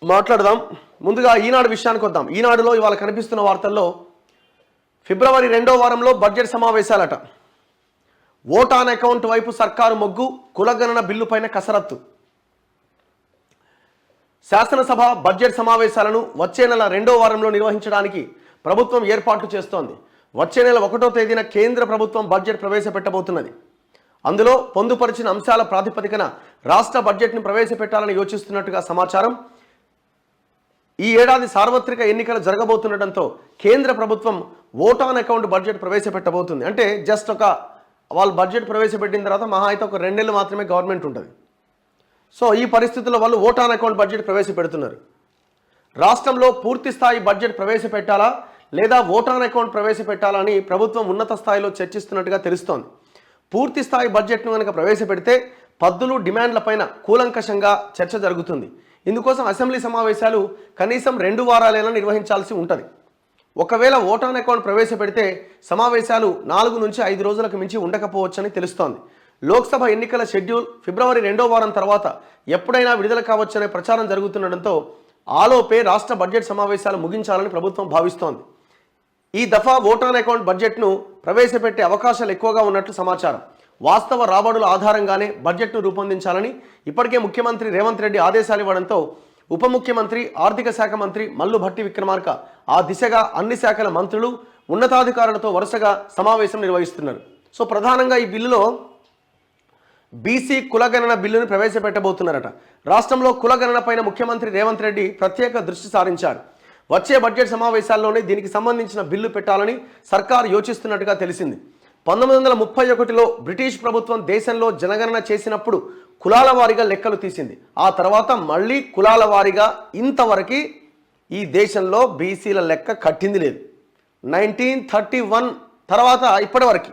మాట్లాడదాం. ముందుగా ఈనాడు విషయానికి వద్దాం. ఈనాడులో ఇవాళ కనిపిస్తున్న వార్తల్లో ఫిబ్రవరి 2వ వారంలో బడ్జెట్ సమావేశాలట. ఓట్ ఆన్ అకౌంట్ వైపు సర్కారు మొగ్గు, కులగణన బిల్లు పైన కసరత్తు. శాసనసభ బడ్జెట్ సమావేశాలను వచ్చే నెల 2వ వారంలో నిర్వహించడానికి ప్రభుత్వం ఏర్పాట్లు చేస్తోంది. వచ్చే నెల 1వ తేదీన కేంద్ర ప్రభుత్వం బడ్జెట్ ప్రవేశపెట్టబోతున్నది. అందులో పొందుపరిచిన అంశాల ప్రాతిపదికన రాష్ట్ర బడ్జెట్ను ప్రవేశపెట్టాలని యోచిస్తున్నట్టుగా సమాచారం. ఈ ఏడాది సార్వత్రిక ఎన్నికలు జరగబోతుండటంతో కేంద్ర ప్రభుత్వం ఓట్ ఆన్ అకౌంట్ బడ్జెట్ ప్రవేశపెట్టబోతుంది. అంటే జస్ట్ వాళ్ళు బడ్జెట్ ప్రవేశపెట్టిన తర్వాత మహా అయితే ఒక 2 నెలలు మాత్రమే గవర్నమెంట్ ఉంటుంది. సో ఈ పరిస్థితుల్లో వాళ్ళు ఓట్ ఆన్ అకౌంట్ బడ్జెట్ ప్రవేశపెడుతున్నారు. రాష్ట్రంలో పూర్తి స్థాయి బడ్జెట్ ప్రవేశపెట్టాలా లేదా ఓట్ ఆన్ అకౌంట్ ప్రవేశపెట్టాలా అని ప్రభుత్వం ఉన్నత స్థాయిలో చర్చిస్తున్నట్టుగా తెలుస్తోంది. పూర్తి స్థాయి బడ్జెట్ను కనుక ప్రవేశపెడితే పద్దులు డిమాండ్లపైన కూలంకషంగా చర్చ జరుగుతుంది. ఇందుకోసం అసెంబ్లీ సమావేశాలు కనీసం 2 వారాలైనా నిర్వహించాల్సి ఉంటుంది. ఒకవేళ ఓట్ ఆన్ అకౌంట్ ప్రవేశపెడితే సమావేశాలు 4 నుంచి 5 రోజులకు మించి ఉండకపోవచ్చని తెలుస్తోంది. లోక్సభ ఎన్నికల షెడ్యూల్ ఫిబ్రవరి 2వ వారం తర్వాత ఎప్పుడైనా విడుదల కావచ్చనే ప్రచారం జరుగుతుండటంతో ఆలోపే రాష్ట్ర బడ్జెట్ సమావేశాలు ముగించాలని ప్రభుత్వం భావిస్తోంది. ఈ దఫా ఓట్ ఆన్ అకౌంట్ బడ్జెట్ను ప్రవేశపెట్టే అవకాశాలు ఎక్కువగా ఉన్నట్లు సమాచారం. వాస్తవ రాబడుల ఆధారంగానే బడ్జెట్ను రూపొందించాలని ఇప్పటికే ముఖ్యమంత్రి రేవంత్ రెడ్డి ఆదేశాలు ఇవ్వడంతో ఉప ముఖ్యమంత్రి ఆర్థిక శాఖ మంత్రి మల్లు భట్టి విక్రమార్క ఆ దిశగా అన్ని శాఖల మంత్రులు ఉన్నతాధికారులతో వరుసగా సమావేశం నిర్వహిస్తున్నారు. సో ప్రధానంగా ఈ బిల్లులో బీసీ కులగణన బిల్లును ప్రవేశపెట్టబోతున్నారట. రాష్ట్రంలో కులగణన పైన ముఖ్యమంత్రి రేవంత్ రెడ్డి ప్రత్యేక దృష్టి సారించారు. వచ్చే బడ్జెట్ సమావేశాల్లోనే దీనికి సంబంధించిన బిల్లు పెట్టాలని సర్కారు యోచిస్తున్నట్టుగా తెలిసింది. 1931లో బ్రిటిష్ ప్రభుత్వం దేశంలో జనగణన చేసినప్పుడు కులాల వారీగా లెక్కలు తీసింది. ఆ తర్వాత మళ్ళీ కులాల వారీగా ఇంతవరకు ఈ దేశంలో బీసీల లెక్క కట్టింది లేదు. 1931 తర్వాత ఇప్పటివరకు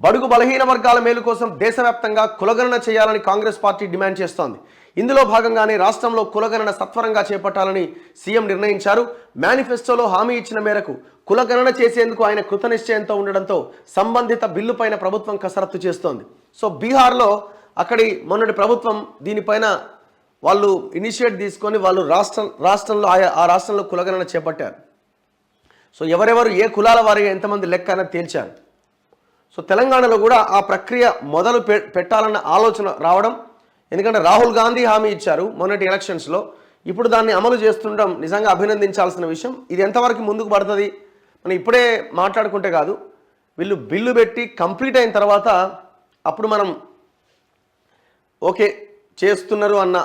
బడుగు బలహీన వర్గాల మేలు కోసం దేశవ్యాప్తంగా కులగణన చేయాలని కాంగ్రెస్ పార్టీ డిమాండ్ చేస్తోంది. ఇందులో భాగంగానే రాష్ట్రంలో కులగణన సత్వరంగా చేపట్టాలని సీఎం నిర్ణయించారు. మేనిఫెస్టోలో హామీ ఇచ్చిన మేరకు కులగణన చేసేందుకు ఆయన కృతనిశ్చయంతో ఉండడంతో సంబంధిత బిల్లు పైన ప్రభుత్వం కసరత్తు చేస్తోంది. సో బీహార్లో అక్కడి మొన్నటి ప్రభుత్వం దీనిపైన వాళ్ళు ఇనిషియేట్ తీసుకొని వాళ్ళు రాష్ట్రంలో ఆ రాష్ట్రంలో కులగణన చేపట్టారు. సో ఎవరెవరు ఏ కులాల వారిగా ఎంతమంది లెక్క అనేది తేల్చారు. సో తెలంగాణలో కూడా ఆ ప్రక్రియ మొదలు పెట్టాలన్న ఆలోచన రావడం, ఎందుకంటే రాహుల్ గాంధీ హామీ ఇచ్చారు మొన్నటి ఎలక్షన్స్లో, ఇప్పుడు దాన్ని అమలు చేస్తుండడం నిజంగా అభినందించాల్సిన విషయం. ఇది ఎంతవరకు ముందుకు పడుతుంది మనం ఇప్పుడే మాట్లాడుకుంటే కాదు, వీళ్ళు బిల్లు పెట్టి కంప్లీట్ అయిన తర్వాత అప్పుడు మనం ఓకే చేస్తున్నారు అన్న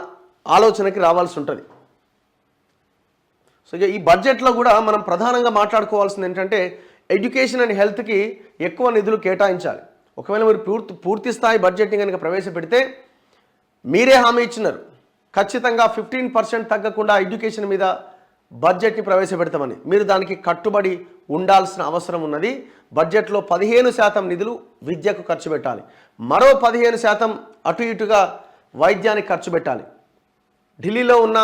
ఆలోచనకి రావాల్సి ఉంటుంది. సో ఈ బడ్జెట్లో కూడా మనం ప్రధానంగా మాట్లాడుకోవాల్సింది ఏంటంటే ఎడ్యుకేషన్ అండ్ హెల్త్కి ఎక్కువ నిధులు కేటాయించాలి. ఒకవేళ మీరు పూర్తి స్థాయి బడ్జెట్ని కనుక ప్రవేశపెడితే మీరే హామీ ఇచ్చినారు ఖచ్చితంగా 15% తగ్గకుండా ఎడ్యుకేషన్ మీద బడ్జెట్ని ప్రవేశపెడతామని. మీరు దానికి కట్టుబడి ఉండాల్సిన అవసరం ఉన్నది. బడ్జెట్లో 15% నిధులు విద్యకు ఖర్చు పెట్టాలి, మరో 15% అటు ఇటుగా వైద్యానికి ఖర్చు పెట్టాలి. ఢిల్లీలో ఉన్న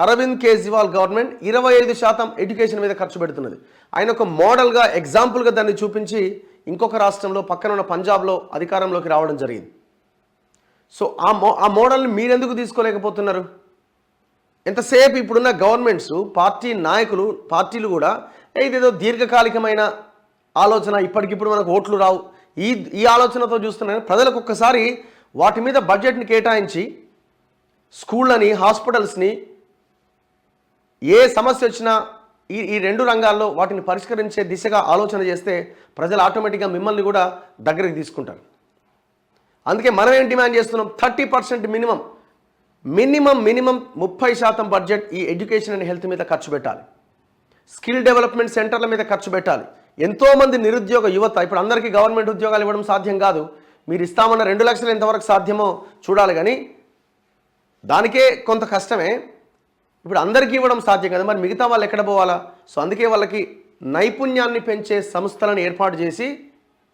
అరవింద్ కేజ్రీవాల్ గవర్నమెంట్ 25% ఎడ్యుకేషన్ మీద ఖర్చు పెడుతున్నది. ఆయన ఒక మోడల్గా ఎగ్జాంపుల్గా దాన్ని చూపించి ఇంకొక రాష్ట్రంలో పక్కన ఉన్న పంజాబ్లో అధికారంలోకి రావడం జరిగింది. సో ఆ మోడల్ని మీరెందుకు తీసుకోలేకపోతున్నారు? ఎంతసేపు ఇప్పుడున్న గవర్నమెంట్స్ పార్టీ నాయకులు పార్టీలు కూడా ఇదేదో దీర్ఘకాలికమైన ఆలోచన, ఇప్పటికిప్పుడు మనకు ఓట్లు రావు ఈ ఆలోచనతో చూస్తున్నాను. ప్రజలకు ఒక్కసారి వాటి మీద బడ్జెట్ని కేటాయించి స్కూళ్ళని హాస్పిటల్స్ని ఏ సమస్య వచ్చినా ఈ 2 రంగాల్లో వాటిని పరిష్కరించే దిశగా ఆలోచన చేస్తే ప్రజలు ఆటోమేటిక్గా మిమ్మల్ని కూడా దగ్గరికి తీసుకుంటారు. అందుకే మనం ఏం డిమాండ్ చేస్తున్నాం, 30% మినిమం 30% బడ్జెట్ ఈ ఎడ్యుకేషన్ అండ్ హెల్త్ మీద ఖర్చు పెట్టాలి. స్కిల్ డెవలప్మెంట్ సెంటర్ల మీద ఖర్చు పెట్టాలి. ఎంతోమంది నిరుద్యోగ యువత, ఇప్పుడు అందరికీ గవర్నమెంట్ ఉద్యోగాలు ఇవ్వడం సాధ్యం కాదు. మీరు ఇస్తామన్న 2 లక్షలు ఎంతవరకు సాధ్యమో చూడాలి, కానీ దానికే కొంత కష్టమే. ఇప్పుడు అందరికీ ఇవ్వడం సాధ్యం కదా, మరి మిగతా వాళ్ళు ఎక్కడ పోవాలా? సో అందుకే వాళ్ళకి నైపుణ్యాన్ని పెంచే సంస్థలను ఏర్పాటు చేసి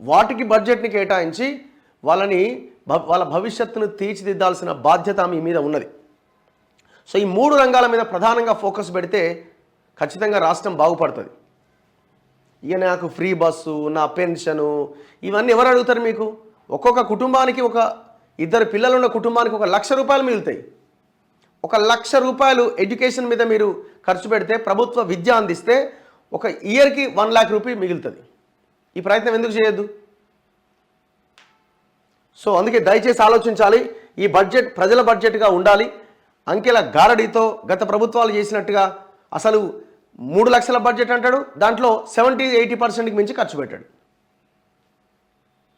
వాటికి బడ్జెట్ని కేటాయించి వాళ్ళ భవిష్యత్తును తీర్చిదిద్దాల్సిన బాధ్యత మీ మీద ఉన్నది. సో ఈ 3 రంగాల మీద ప్రధానంగా ఫోకస్ పెడితే ఖచ్చితంగా రాష్ట్రం బాగుపడుతుంది. ఇక నాకు ఫ్రీ బస్సు, నా పెన్షను, ఇవన్నీ ఎవరు అడుగుతారు? మీకు ఒక్కొక్క కుటుంబానికి, ఒక 2 పిల్లలున్న కుటుంబానికి 1 లక్ష రూపాయలు మిగులుతాయి. ₹1,00,000 ఎడ్యుకేషన్ మీద మీరు ఖర్చు పెడితే, ప్రభుత్వ విద్య అందిస్తే ఒక ఇయర్కి ₹1,00,000 మిగులుతుంది. ఈ ప్రయత్నం ఎందుకు చేయొద్దు? సో అందుకే దయచేసి ఆలోచించాలి. ఈ బడ్జెట్ ప్రజల బడ్జెట్గా ఉండాలి. అంకెల గారడీతో గత ప్రభుత్వాలు చేసినట్టుగా అసలు 3 లక్షల బడ్జెట్ అంటాడు, దాంట్లో 70-80% మించి ఖర్చు పెట్టాడు.